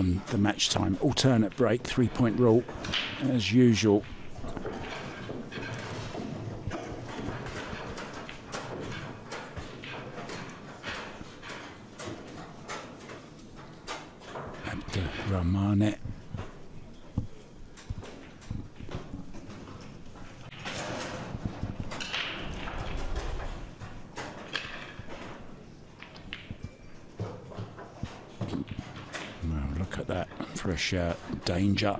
on the match time. Alternate break, 3-point rule, as usual. Abderrahmane. Look at that, fresh danger.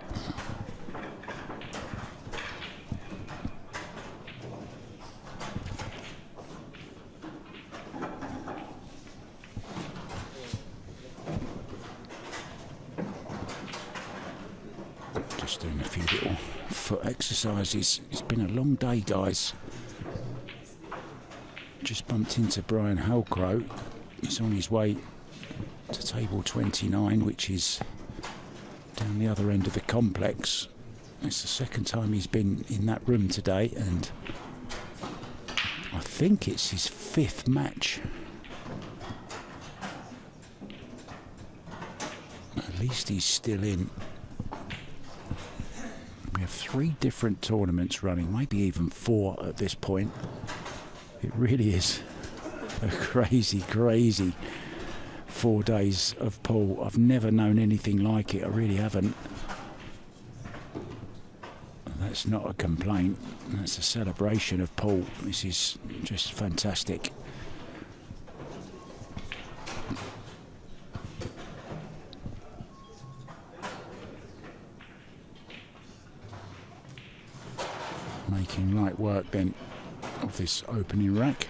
Just doing a few little foot exercises. It's been a long day, guys. Just bumped into Brian Halcrow. He's on his way to table 29, which is down the other end of the complex. It's the second time he's been in that room today, and I think it's his 5th match. At least he's still in. We have 3 different tournaments running, maybe even 4 at this point. It really is a crazy 4 days of pool. I've never known anything like it. I really haven't. That's not a complaint. That's a celebration of pool. This is just fantastic. Making light work then of this opening rack.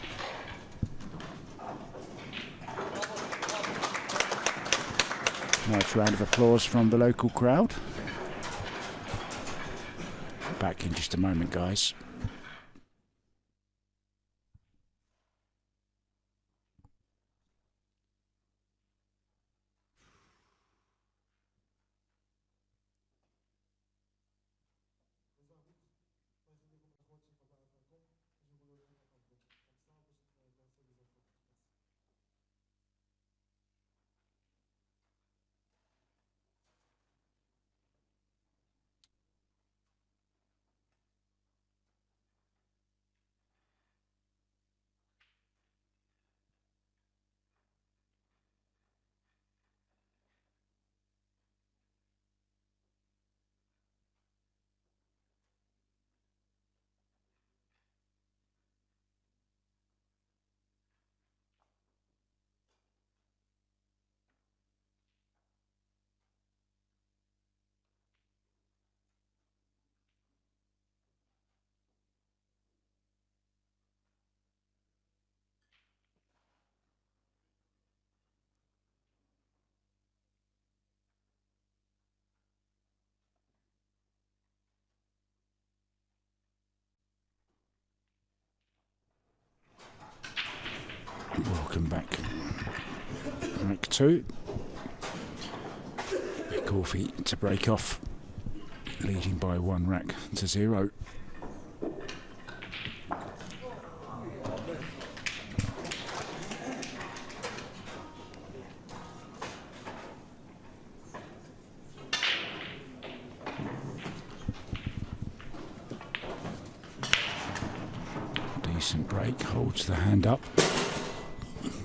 Nice round of applause from the local crowd. Back in just a moment, guys. Welcome back. Rack 2. EchChorfy to break off, leading by 1 rack to 0. Decent break, holds the hand up.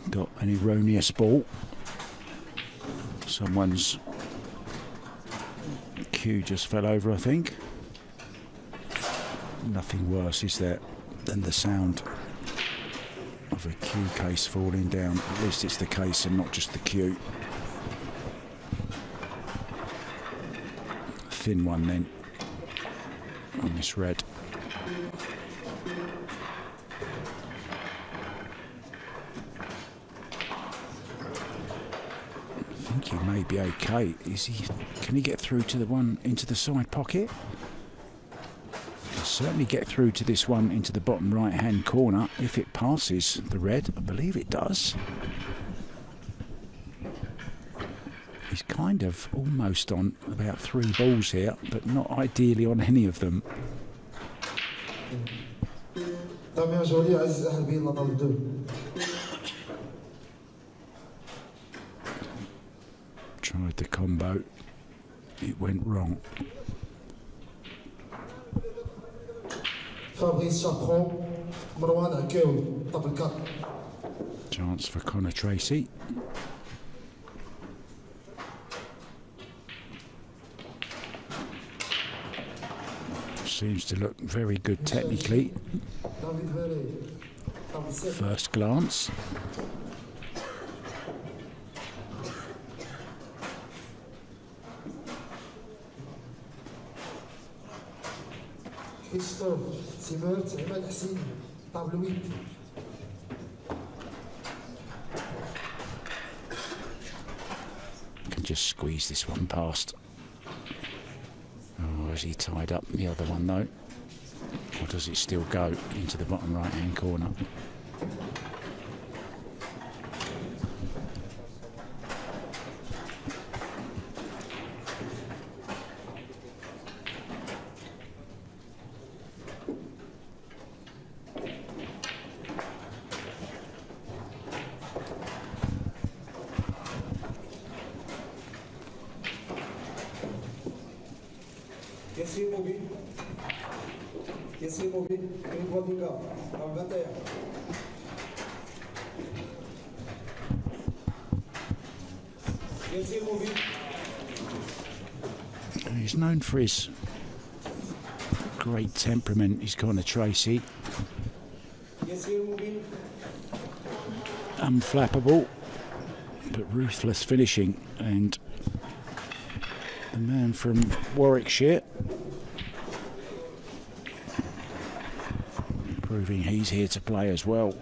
Got an erroneous ball. Someone's cue just fell over, I think. Nothing worse, is there, than the sound of a cue case falling down. At least it's the case and not just the cue. Thin one then on this red. He may be okay. Is he? Can he get through to the one into the side pocket? He'll certainly get through to this one into the bottom right hand corner if it passes the red. I believe it does. He's kind of almost on about 3 balls here, but not ideally on any of them. Tried the combo elbow, it went wrong. Chance for Conor Treacy. Seems to look very good technically. First glance. Can just squeeze this one past. Oh, has he tied up the other one though? Or does it still go into the bottom right hand corner? He's known for his great temperament. He's Conor Treacy. Unflappable, but ruthless finishing. And the man from Warwickshire proving he's here to play as well.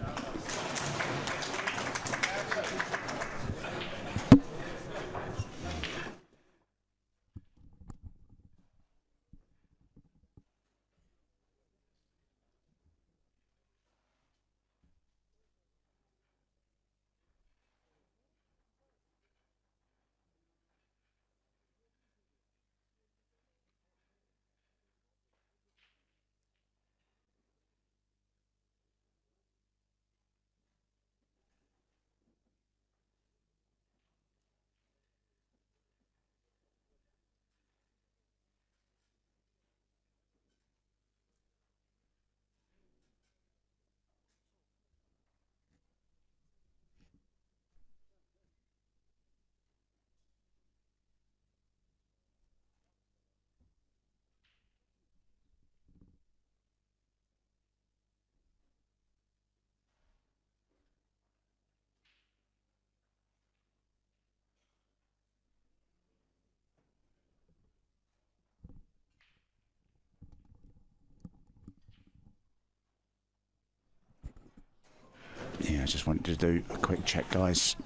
Yeah, I just wanted to do a quick check, guys.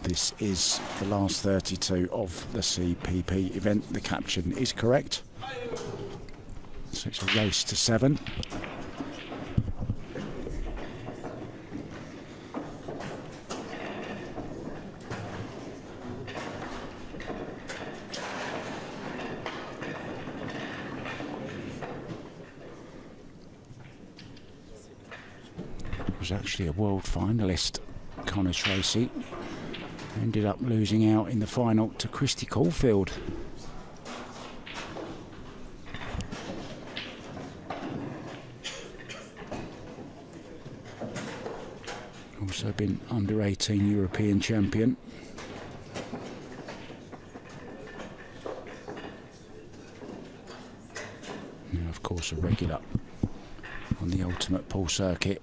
This is the last 32 of the CPP event. The caption is correct. So it's a race to 7. Was actually a world finalist, Conor Treacy. Ended up losing out in the final to Christy Caulfield. Also been under 18 European champion. Now of course a regular on the Ultimate Pool circuit.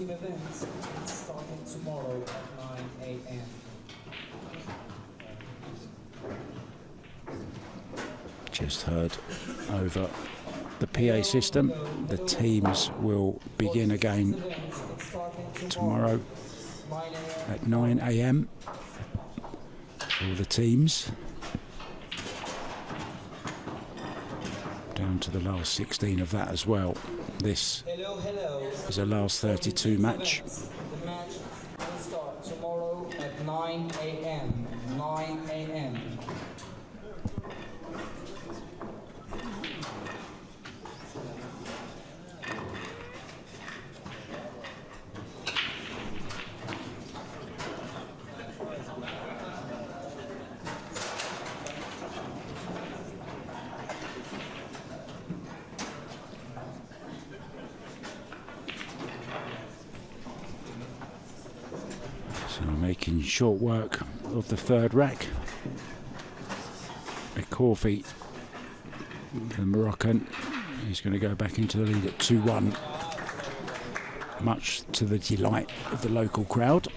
Events starting tomorrow at 9 a.m. Just heard over the PA system. The teams will begin again tomorrow at 9 a.m. for the teams. Down to the last 16 of that as well. This is a last 32 match. The match will start tomorrow at 9 a.m. 9 a.m. So making short work of the third rack. EchChorfy, the Moroccan, is going to go back into the lead at 2-1, much to the delight of the local crowd.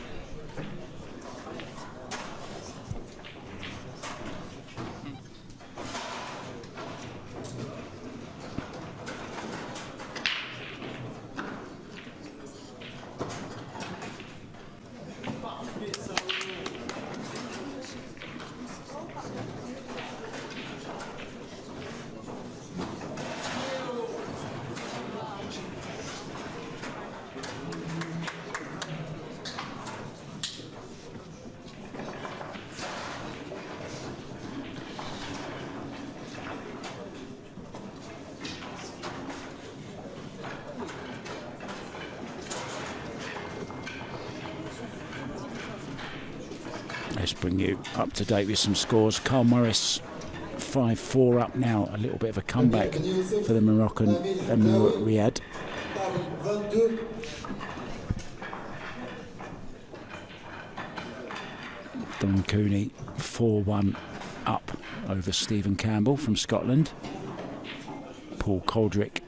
Let's bring you up to date with some scores. Carl Morris 5-4 up now. A little bit of a comeback for the Moroccan Emir Riyad. Don Cooney 4-1 up over Stephen Campbell from Scotland. Paul Coldrick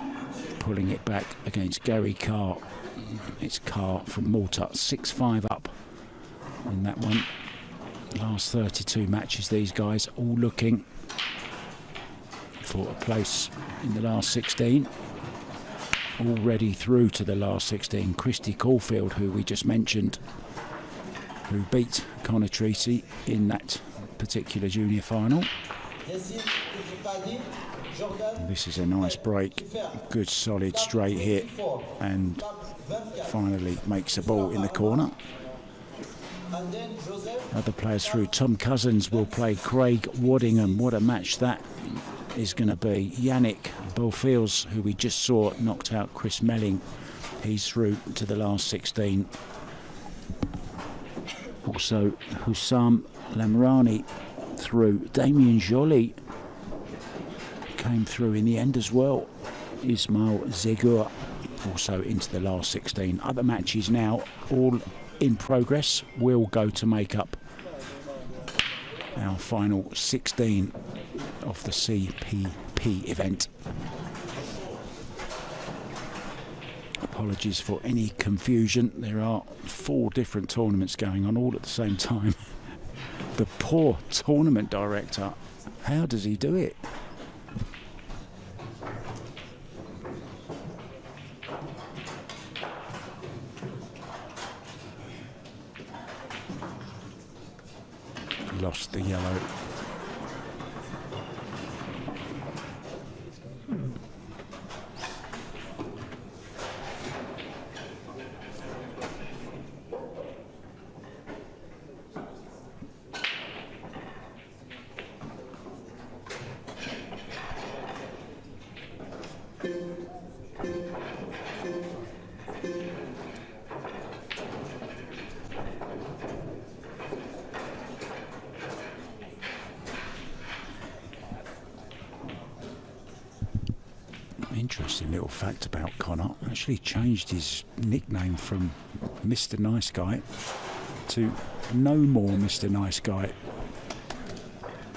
pulling it back against Gary Carr. It's Carr from Malta 6-5 up in that one. Last 32 matches, these guys all looking for a place in the last 16. Already through to the last 16. Christy Caulfield, who we just mentioned, who beat Conor Treacy in that particular junior final. This is a nice break, good solid straight hit, and finally makes a ball in the corner. Other players through. Tom Cousins will play Craig Waddingham. What a match that is going to be. Yannick Beaufils, who we just saw, knocked out Chris Melling. He's through to the last 16. Also Hussam Lamrani through. Damien Joly came through in the end as well. Ismail Zegur also into the last 16. Other matches now all in progress will go to make up our final 16 of the CPP event. Apologies for any confusion. There are 4 different tournaments going on all at the same time. The poor tournament director, how does he do it? Lost the yellow. Interesting little fact about Conor. Actually changed his nickname from Mr. Nice Guy to No More Mr. Nice Guy.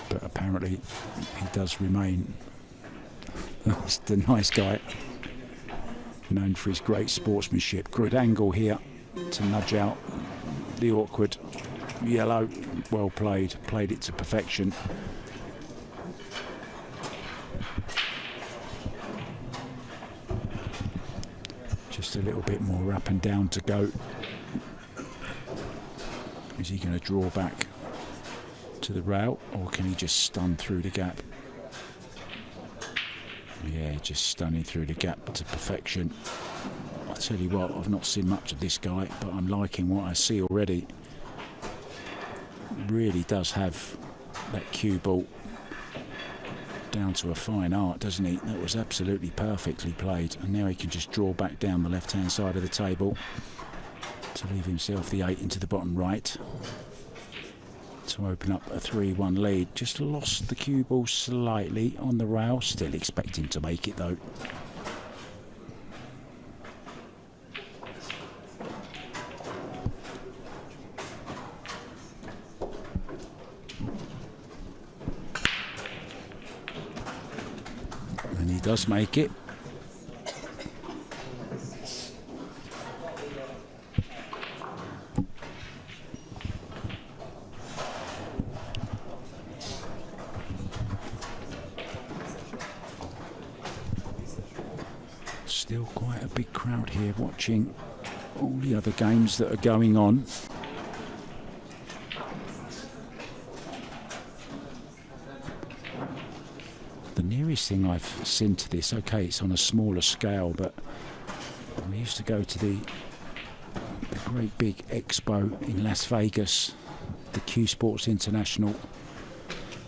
But apparently he does remain the nice guy, known for his great sportsmanship. Good angle here to nudge out the awkward yellow. Well played it to perfection. Just a little bit more up and down to go. Is he going to draw back to the rail, or can he just stun through the gap? Yeah, just stunning through the gap to perfection. I tell you what, I've not seen much of this guy, but I'm liking what I see already. Really does have that cue ball down to a fine art, doesn't he? That was absolutely perfectly played, and now he can just draw back down the left hand side of the table to leave himself the 8 into the bottom right to open up a 3-1 lead. Just lost the cue ball slightly on the rail, still expecting to make it though. And he does make it. Still quite a big crowd here watching all the other games that are going on. The nearest thing I've seen to this, okay, it's on a smaller scale, but we used to go to the great big expo in Las Vegas, the Q Sports International,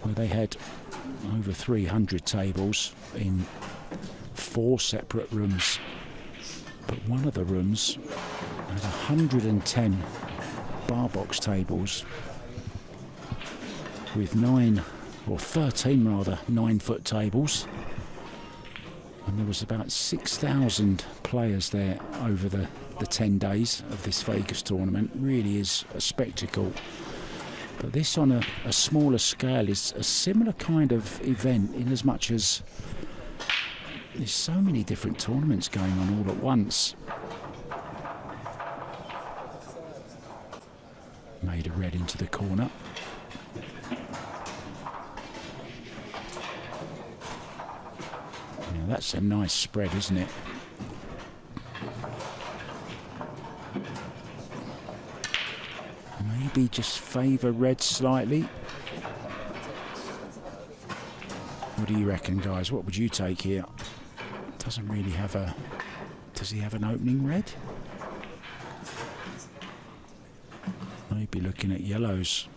where they had over 300 tables in 4 separate rooms, but one of the rooms had 110 bar box tables with 9 or 13 rather 9-foot tables, and there was about 6,000 players there over the 10 days of this Vegas tournament. Really is a spectacle. But this on a smaller scale is a similar kind of event, in as much as there's so many different tournaments going on all at once. Made a red into the corner. Now that's a nice spread, isn't it? Maybe just favour red slightly. What do you reckon, guys? What would you take here? Doesn't really have a... Does he have an opening red? Maybe looking at yellows.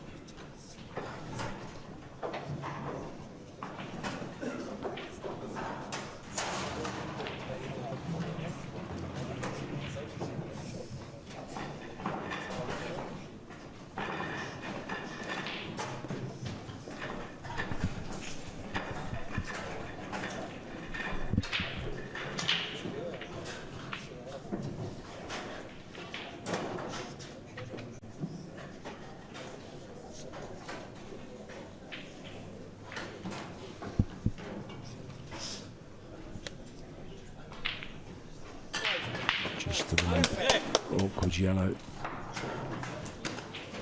Just the one awkward yellow.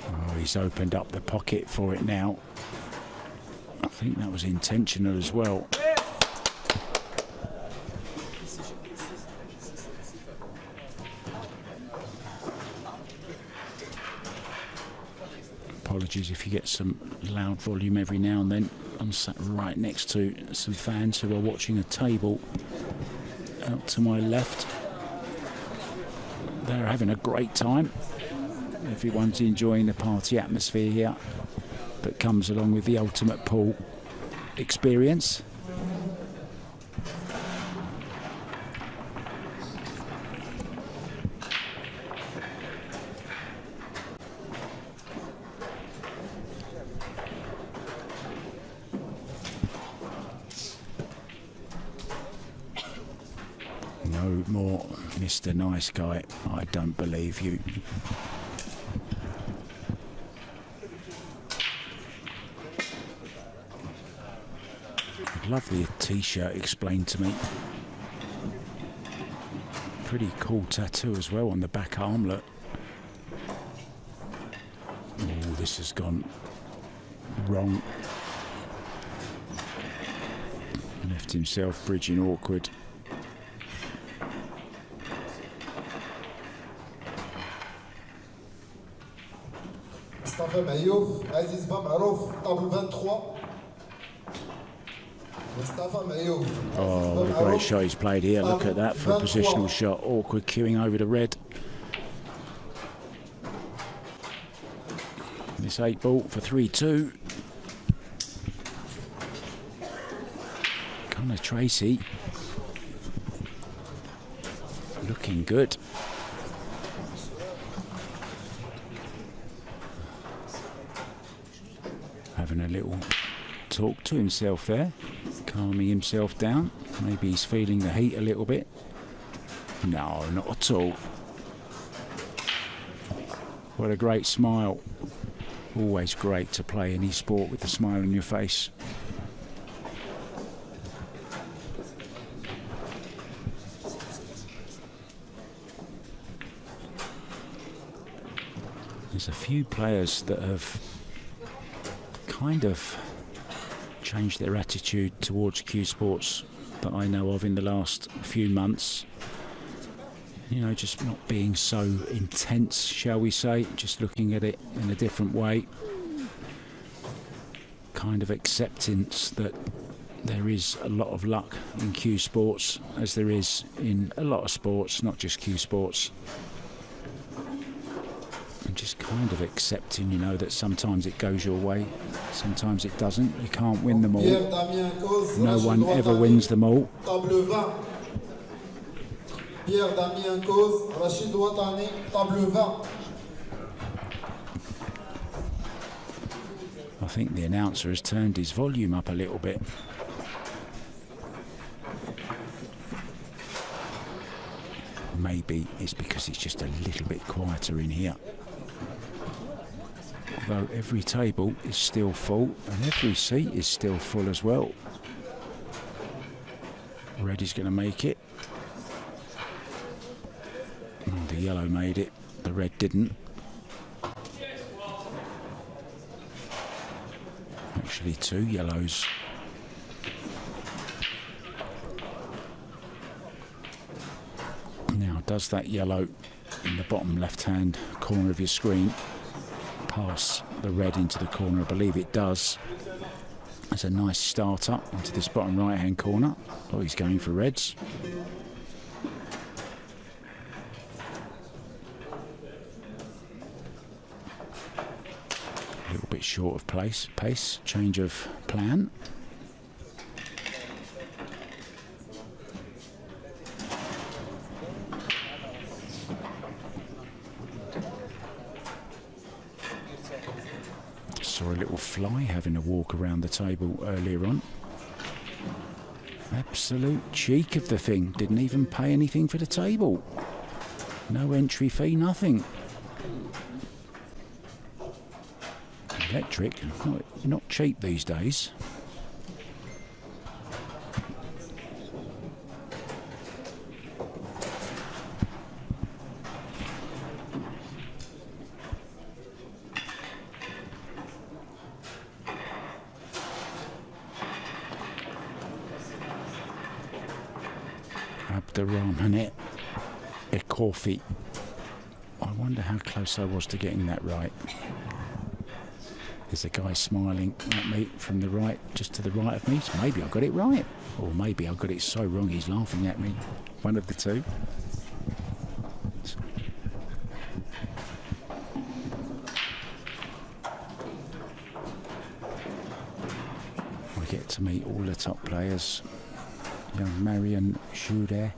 Oh, he's opened up the pocket for it now. I think that was intentional as well. Apologies if you get some loud volume every now and then. I'm sat right next to some fans who are watching a table out to my left. They're having a great time. Everyone's enjoying the party atmosphere here that comes along with the ultimate pool experience. No more Mr. Nice Guy. I don't believe you. I'd love the t-shirt explained to me. Pretty cool tattoo as well on the back armlet. Oh, this has gone wrong. Left himself bridging awkward. مصطفى معيوف عزيز با معروف طابل 23 مصطفى معيوف Oh, what a great shot he's played here. Look at that for a positional shot. Awkward queuing over the red. This 8 ball for 3-2. Conor Treacy looking good. Having a little talk to himself there, calming himself down. Maybe he's feeling the heat a little bit. No, not at all. What a great smile. Always great to play any sport with a smile on your face. There's a few players that have kind of changed their attitude towards Q Sports that I know of in the last few months. You know, just not being so intense, shall we say, just looking at it in a different way. Kind of acceptance that there is a lot of luck in Q Sports, as there is in a lot of sports, not just Q Sports. And just kind of accepting, you know, that sometimes it goes your way, sometimes it doesn't. You can't win them all. No one ever wins them all. Pierre Damien Cause, Rachid Ouattani, table 20. I think the announcer has turned his volume up a little bit. Maybe it's because it's just a little bit quieter in here. Although every table is still full and every seat is still full as well. Red is going to make it. The yellow made it, the red didn't. Actually 2 yellows. Now, does that yellow in the bottom left-hand corner of your screen pass the red into the corner? I believe it does. That's a nice start up into this bottom right-hand corner. Oh, he's going for reds. A little bit short of pace, change of plan. Saw a little fly having a walk around the table earlier on. Absolute cheek of the thing. Didn't even pay anything for the table. No entry fee, nothing. Electric, not cheap these days. Abderrahmane EchChorfy. I wonder how close I was to getting that right. There's a guy smiling at me from the right, just to the right of me. So maybe I got it right. Or maybe I got it so wrong he's laughing at me. One of the two. I get to meet all the top players. Young Marion Joudet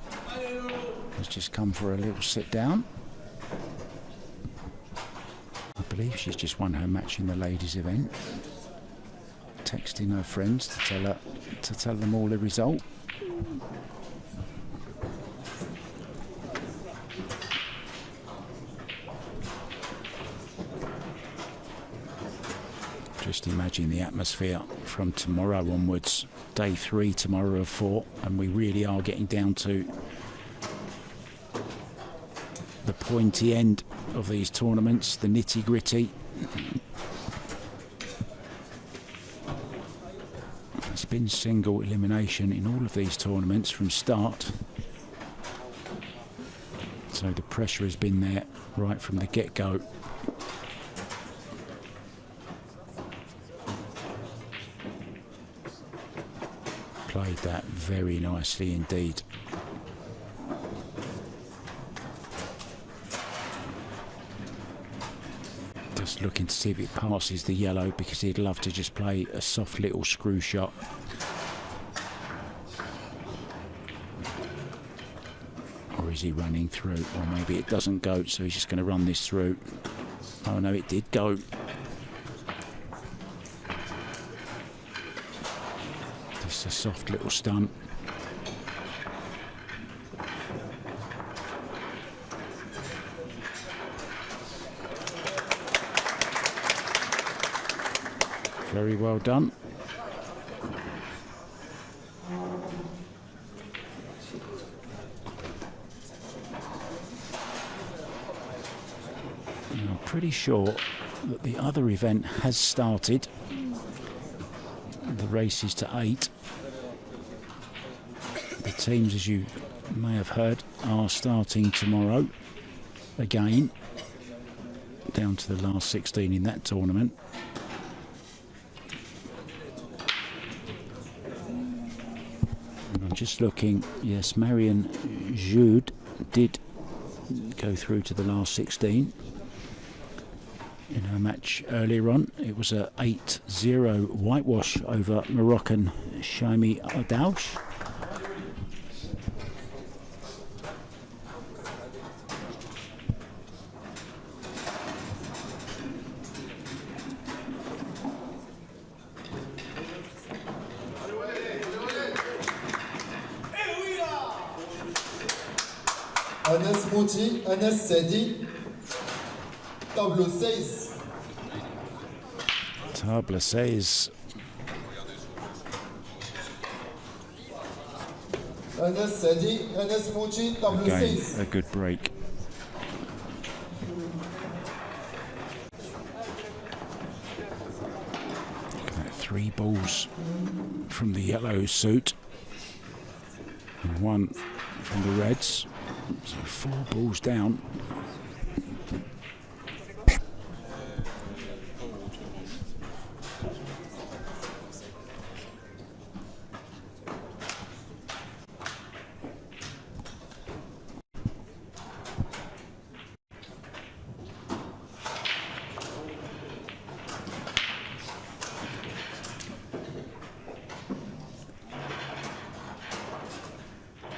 has just come for a little sit down. I believe she's just won her match in the ladies' event. Texting her friends to tell them all the result. Just imagine the atmosphere from tomorrow onwards. Day 3 tomorrow of 4, and we really are getting down to the pointy end of these tournaments, the nitty-gritty. It's been single elimination in all of these tournaments from start. So the pressure has been there right from the get-go. Played that very nicely indeed. Just looking to see if it passes the yellow, because he'd love to just play a soft little screw shot. Or is he running through? Or maybe it doesn't go, so he's just going to run this through. Oh no, it did go. Just a soft little stunt. Very well done. I'm pretty sure that the other event has started. The race is to 8. The teams, as you may have heard, are starting tomorrow again, down to the last 16 in that tournament. I'm just looking, yes, Marion Jude did go through to the last 16 in her match earlier on. It was a 8-0 whitewash over Moroccan Shaimi Adouche. Anas Mouti, Anas Sadi, table 16. Table 16. Anas Sadi, Anas Mouti, table Again, 16. a good break. Looking at 3 balls from the yellow suit and 1 from the reds. So 4 balls down.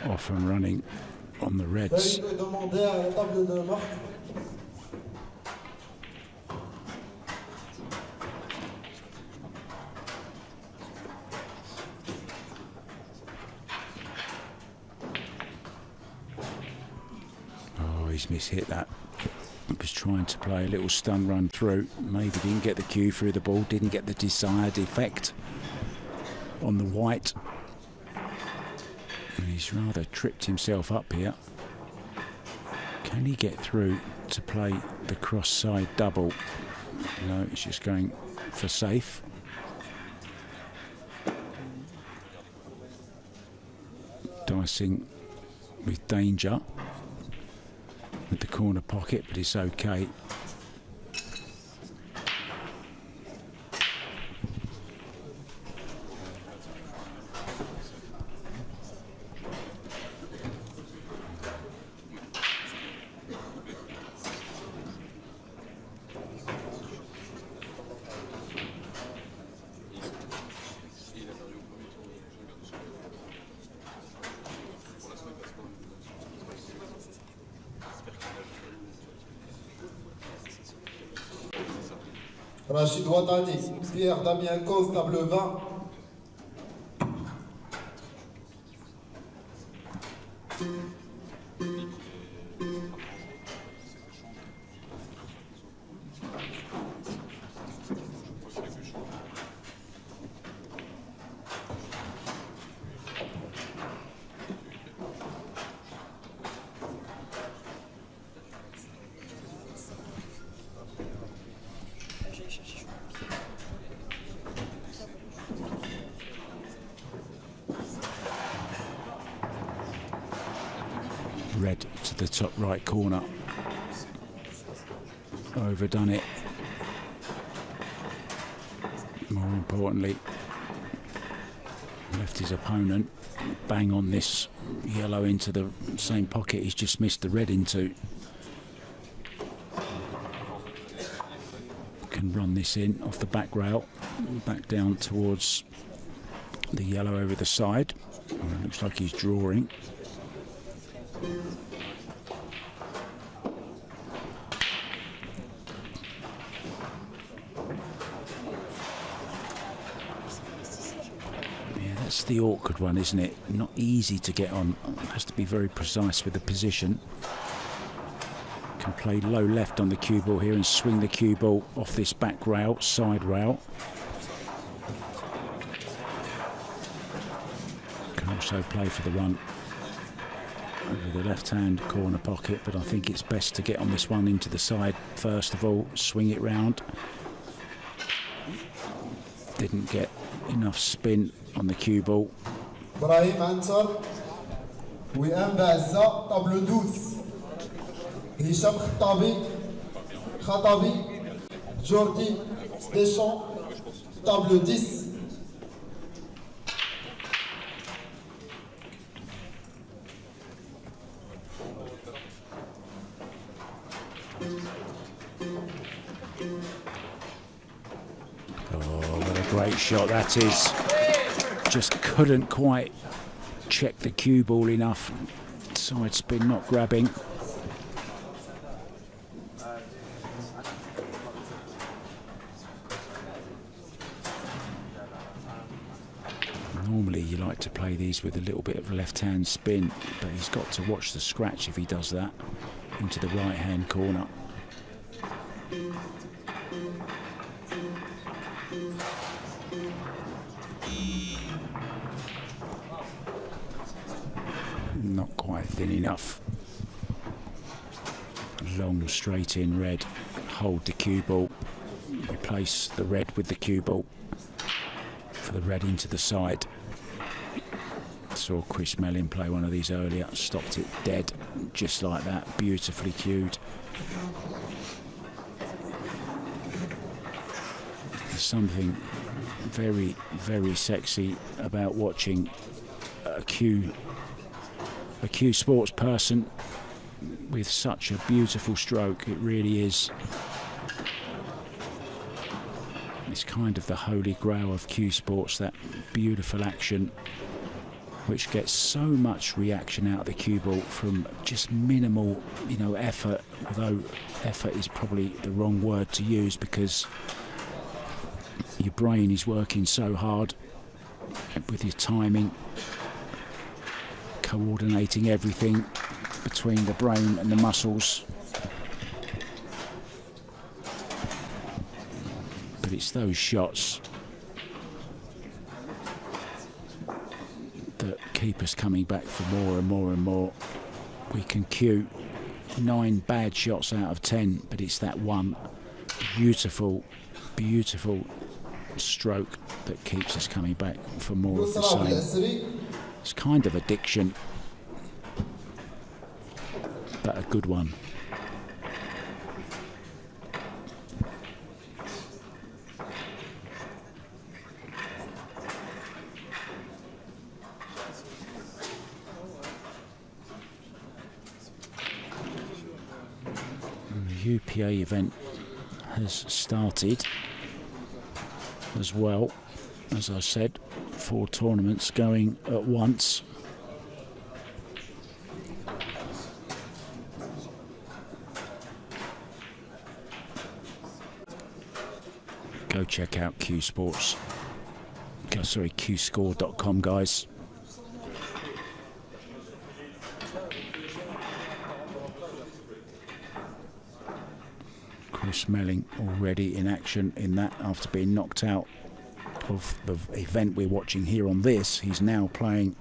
Off and running on the reds. Demandez à la table de marque. Oh, he's mishit that. He was trying to play a little stun run through. Maybe didn't get the cue through the ball, didn't get the desired effect on the white. And he's rather tripped himself up here. Can he get through to play the cross side double? No, he's just going for safe. Dicing with danger with the corner pocket, but it's okay. Rachid Ouattani, Pierre Damien Cause, table 20. Red to the top right corner. Overdone it. More importantly, Left his opponent bang on this yellow into the same pocket he's just missed the red into. Can run this in off the back rail, back down towards the yellow over the side. Looks like he's drawing. That's the awkward one, isn't it? Not easy to get on. Has to be very precise with the position. Can play low left on the cue ball here and swing the cue ball off this back rail, side rail. Can also play for the one over the left-hand corner pocket, but I think it's best to get on this one into the side first of all, swing it round. Didn't get enough spin on the cue ball. إبراهيم عنتر وئام بعزة طابلو 12 هشام خطابي جوردي ديشان طابلو 10. Oh, what a great shot that is. Just couldn't quite check the cue ball enough. Side spin not grabbing. Normally you like to play these with a little bit of left-hand spin, but he's got to watch the scratch if he does that into the right-hand corner. Not quite thin enough. Long straight in red. Hold the cue ball. Replace the red with the cue ball for the red into the side. Saw Chris Mellin play one of these earlier. Stopped it dead, just like that. Beautifully cued. There's something very, very sexy about watching a cue sports person with such a beautiful stroke. It really is. It's kind of the holy grail of cue sports, that beautiful action which gets so much reaction out of the cue ball from just minimal, effort, although effort is probably the wrong word to use because your brain is working so hard with your timing, coordinating everything between the brain and the muscles. But it's those shots that keep us coming back for more and more and more. We can cue 9 bad shots out of 10, but it's that one beautiful, beautiful stroke that keeps us coming back for more of the same. It's kind of addiction, but a good one. The UPA event has started as well. As I said, 4 tournaments going at once. Go check out QScore.com, guys. Chris Mellin already in action in that after being knocked out of the event we're watching here on this. He's now playing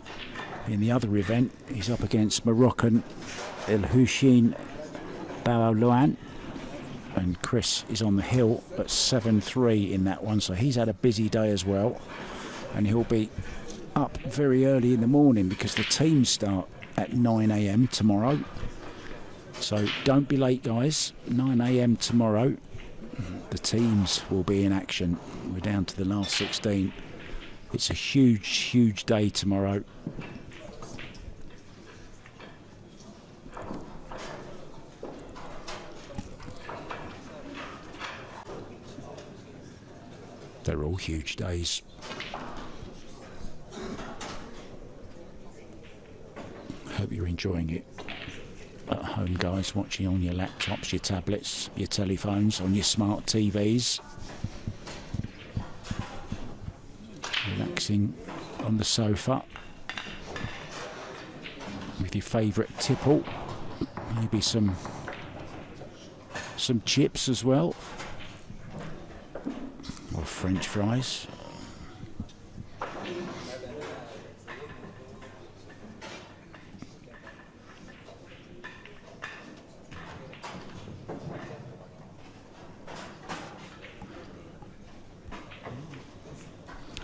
in the other event. He's up against Moroccan El Hussein Baoulouan, and Chris is on the hill at 7-3 in that one, so he's had a busy day as well, and he'll be up very early in the morning because the teams start at 9 AM tomorrow. So don't be late, guys. 9 AM tomorrow. The teams will be in action. We're down to the last 16 It's a huge, huge day tomorrow. They're all huge days. Hope you're enjoying it at home, guys, watching on your laptops, your tablets, your telephones, on your smart TVs. Relaxing on the sofa with your favourite tipple, maybe some chips as well, or French fries.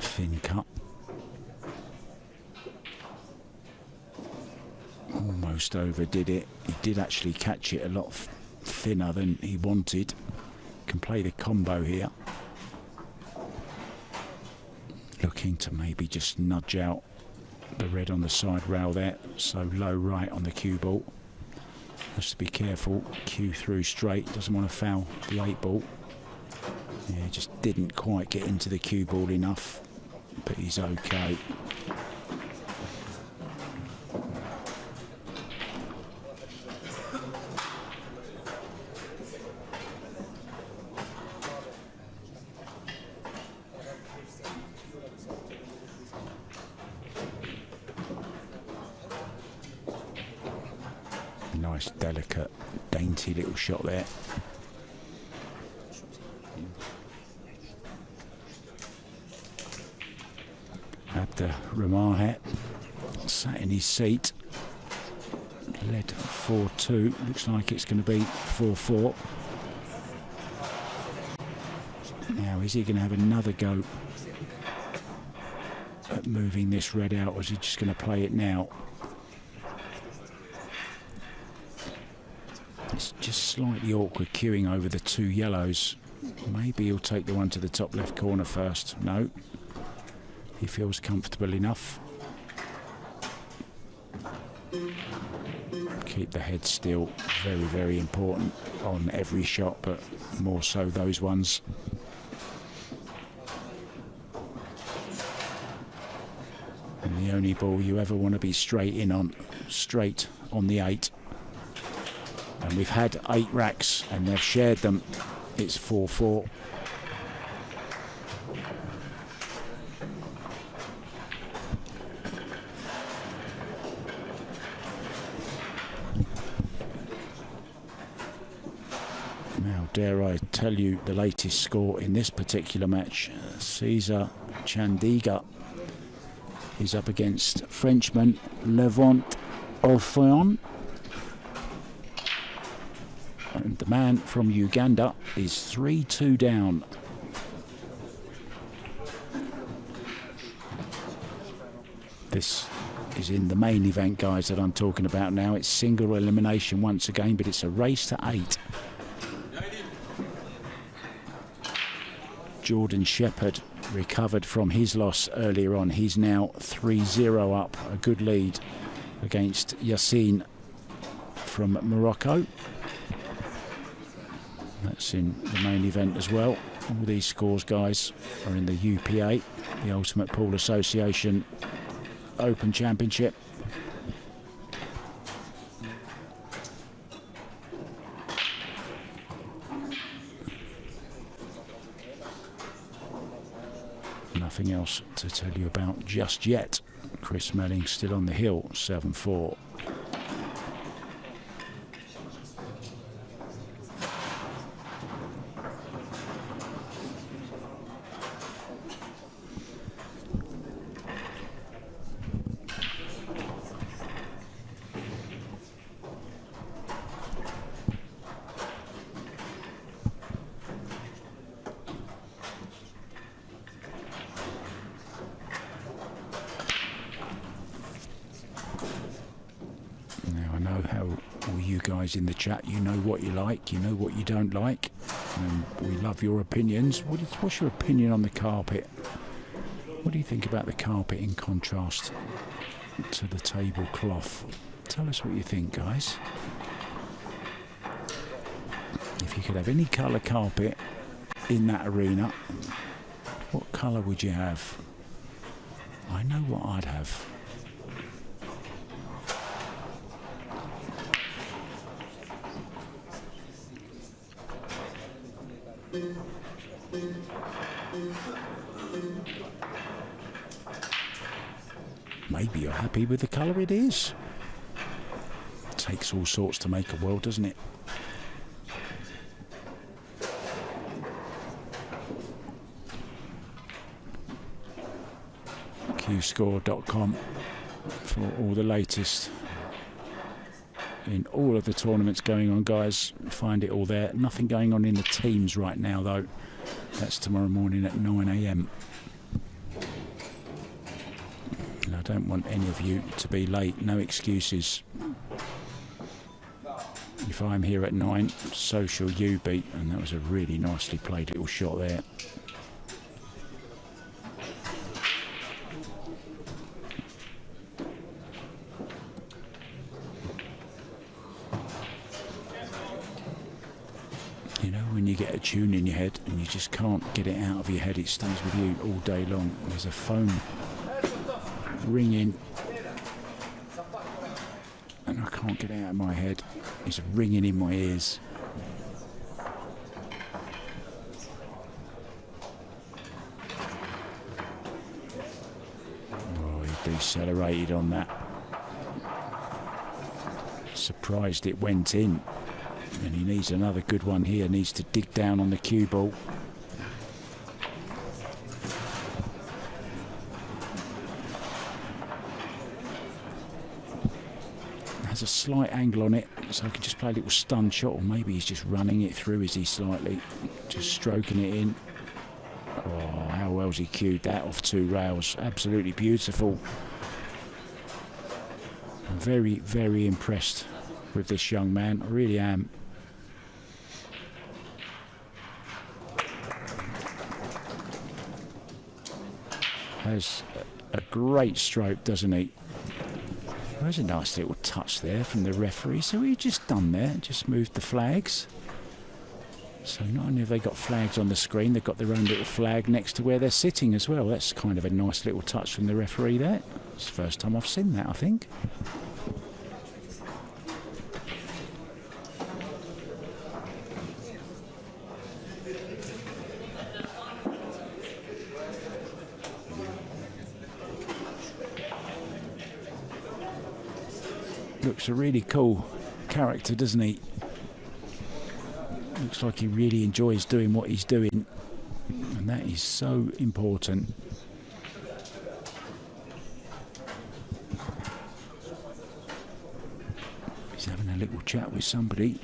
Thin cut. Almost overdid it. He did actually catch it a lot thinner than he wanted. Can play the combo here. Looking to maybe just nudge out the red on the side rail there. So low right on the cue ball. Has to be careful. Cue through straight. Doesn't want to foul the 8 ball. Yeah, just didn't quite get into the cue ball enough. But he's okay. Nice, delicate, dainty little shot there. Abderrahmane sat in his seat, led 4-2, looks like it's going to be 4-4. Now, is he going to have another go at moving this red out, or is he just going to play it now? It's just slightly awkward queuing over the 2 yellows. Maybe he'll take the one to the top left corner first. No. He feels comfortable enough. Keep the head still. Very, very important on every shot, but more so those ones. And the only ball you ever want to be straight on the 8. And we've had 8 racks and they've shared them. It's 4-4. Now, dare I tell you the latest score in this particular match. Cesar Chandiga is up against Frenchman Levant Orpheon. And the man from Uganda is 3-2 down. This is in the main event, guys, that I'm talking about now. It's single elimination once again, but it's a race to 8. Jordan Shepherd recovered from his loss earlier on. He's now 3-0 up, a good lead against Yassine from Morocco. That's in the main event as well. All these scores, guys, are in the UPA, the Ultimate Pool Association Open Championship. Nothing else to tell you about just yet. Chris Melling still on the hill, 7-4. In the chat, you know what you like, you know what you don't like, and we love your opinions. What's your opinion on the carpet? What do you think about the carpet in contrast to the tablecloth? Tell us what you think, guys. If you could have any colour carpet in that arena, what colour would you have? I know what I'd have. Maybe you're happy with the colour it is. It takes all sorts to make a world, doesn't it? qscore.com for all the latest in all of the tournaments going on, guys. Find it all there. Nothing going on in the teams right now, though. That's tomorrow morning at 9 a.m. And I don't want any of you to be late. No excuses. If I'm here at 9, so shall you be. And that was a really nicely played little shot there. You know, when you get a tune in your head and you just can't get it out of your head, it stays with you all day long. There's a phone ringing and I can't get it out of my head. It's ringing in my ears. Oh, he decelerated on that. Surprised it went in. And he needs another good one here. Needs to dig down on the cue ball. Has a slight angle on it, so I can just play a little stun shot, or maybe he's just running it through, is he, slightly? Just stroking it in. Oh, how well's he cued that off 2 rails. Absolutely beautiful. I'm very, very impressed with this young man. I really am. Has a great stroke, doesn't he? There's a nice little touch there from the referee. So he just done there, just moved the flags. So not only have they got flags on the screen, they've got their own little flag next to where they're sitting as well. That's kind of a nice little touch from the referee there. It's the first time I've seen that, I think. Looks a really cool character, doesn't he? Looks like he really enjoys doing what he's doing, and that is so important. He's having a little chat with somebody.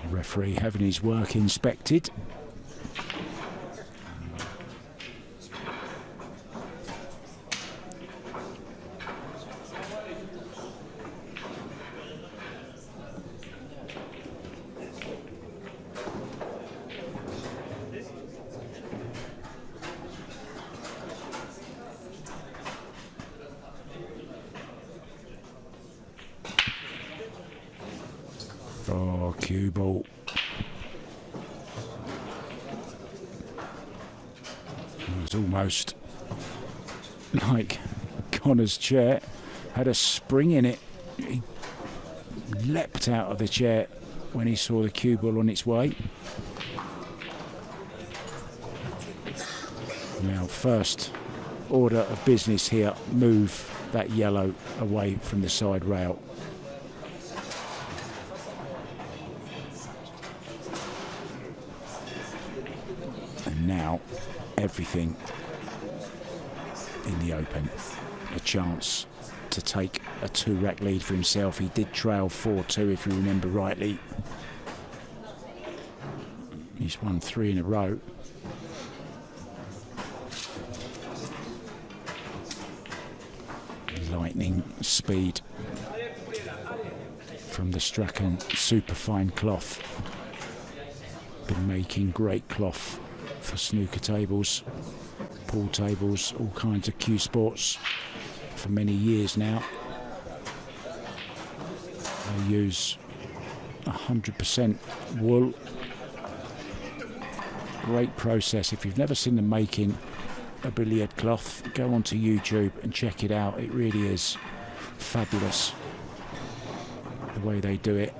Referee having his work inspected. Oh, cue ball. It was almost like Conor's chair had a spring in it. He leapt out of the chair when he saw the cue ball on its way. Now, first order of business here, move that yellow away from the side rail. And now everything in the open. A chance to take a 2-rack lead for himself. He did trail 4-2 if you remember rightly. He's won 3 in a row. lightning speed from the Strachan superfine cloth. Been making great cloth for snooker tables, pool tables, all kinds of cue sports for many years now. They use 100% wool. Great process. If you've never seen them making a billiard cloth, go onto YouTube and check it out. It really is fabulous the way they do it.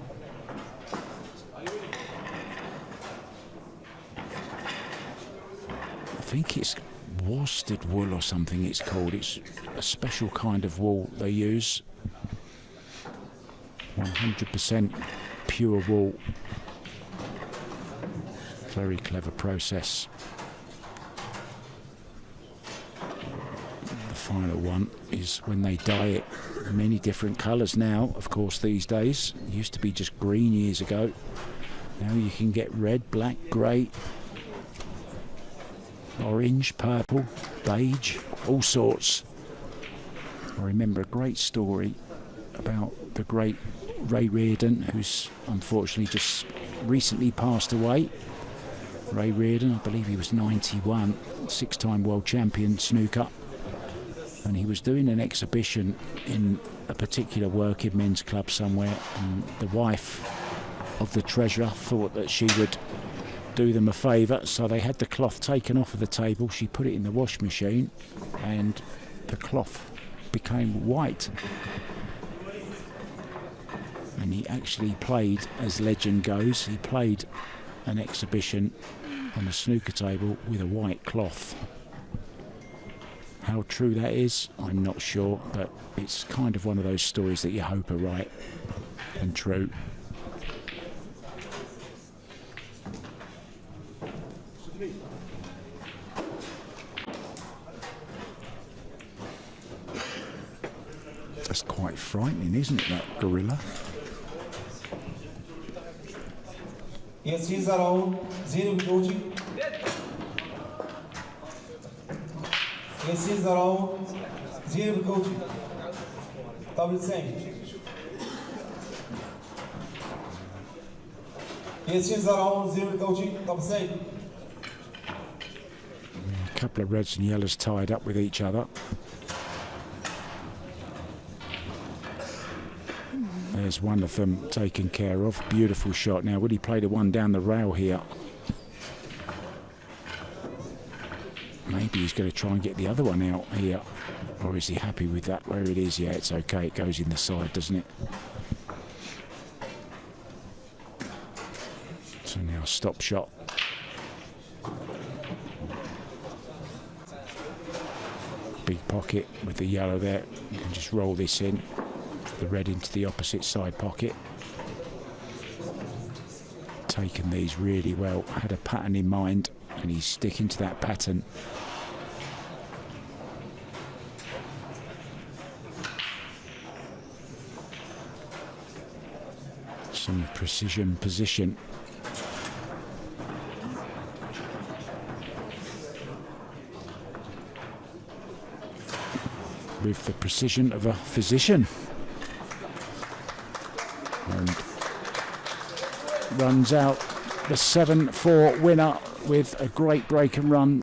I think it's worsted wool or something it's called. It's a special kind of wool they use. 100% pure wool. Very clever process. The final one is when they dye it many different colours now, of course, these days. It used to be just green years ago. Now you can get red, black, grey, orange, purple, beige, all sorts. I remember a great story about the great Ray Reardon, who's unfortunately just recently passed away. Ray Reardon, I believe he was 91, 6-time world champion snooker, and he was doing an exhibition in a particular working men's club somewhere, and the wife of the treasurer thought that she would do them a favour, so they had the cloth taken off of the table. She put it in the wash machine and the cloth became white, and he actually played, as legend goes, he played an exhibition on a snooker table with a white cloth. How true that is, I'm not sure, but it's kind of one of those stories that you hope are right and true. That's quite frightening, isn't it, that gorilla? Jetzt dieser Raum, sehen wir durch. Jetzt dieser Raum, sehen wir durch. Double same. Jetzt dieser Raum, sehen wir durch. Double same. A couple of reds and yellows tied up with each other. There's one of them taken care of. Beautiful shot. Now, would he play the one down the rail here? Maybe he's going to try and get the other one out here. Or is he happy with that where it is? Yeah, it's okay. It goes in the side, doesn't it? So now stop shot. Big pocket with the yellow there. You can just roll this in. The red into the opposite side pocket. Taken these really well, had a pattern in mind, and he's sticking to that pattern. Some precision position. With the precision of a physician. And runs out the 7-4 winner with a great break and run.